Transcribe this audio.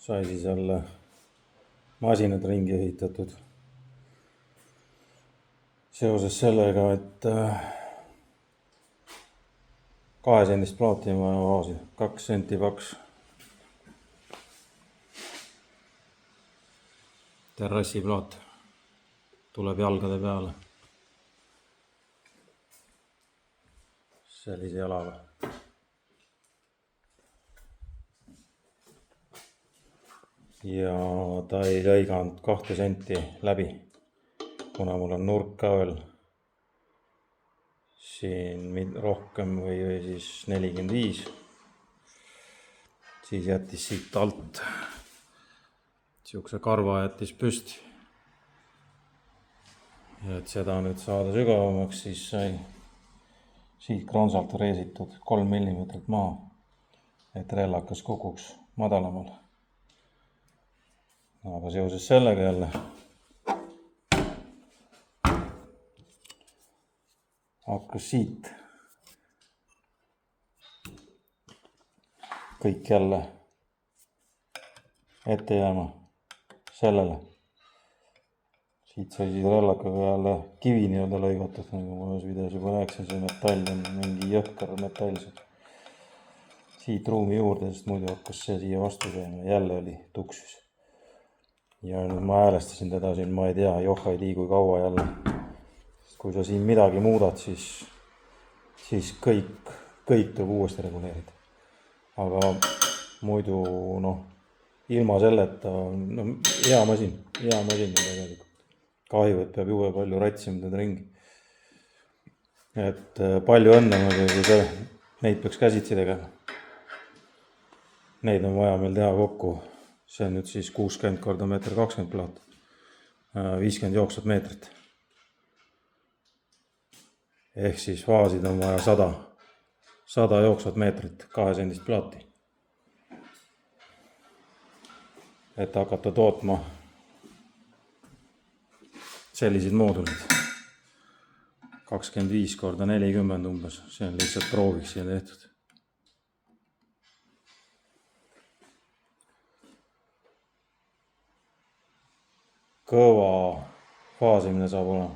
sai siis jälle masinad ringi ehitatud. Seoses sellega, et 2-sendist plaati on vaja vaasi, 2 senti paks. Terrassiplaat tuleb jalgade peale. Sellise jalaga. Ja ta ei lõiganud 2 senti läbi, kuna mul on nurk ka veel siin rohkem või siis 45, siis jättis siit alt siukse karva jättis püsti. Ja et seda nüüd saada sügavamaks, siis sai siit kransalt reesitud 3 mm maa, et rellakas kukuks madalamale. Aga seoses sellega jälle hakkas siit kõik jälle ette jääma sellele. Siit sai siis rellakaga jälle kivi nii-öelda lõigatud, nagu ma ühes videos juba rääkisin, see metall on mingi jõhker metall. Siit ruumi juurde, sest muidu hakkas see siia vastu käima, jälle oli tuksus. Ja nüüd ma häälestasin teda siin, ma ei tea, joh ei tii kui kaua jälle. Kui sa siin midagi muudad, siis kõik tuleb uuesti reguleerida. Aga muidu ilma selleta, hea masin on tegelikult. Kahju, et peab juue palju ratsima teda ringi. Et palju õnne, kui neid peaks käsitsi tegema. Neid on vaja meil teha kokku. See on nüüd siis 60 × 1,20 m plaat. 50 jooksvat meetrit. Ehk siis vaasid on vaja 100 jooksvat meetrit 2-sendist plaati. Et hakata tootma selliseid mooduleid. 25 × 40 umbes. See on lihtsalt prooviks siia tehtud. Kõva faasimine saab olema.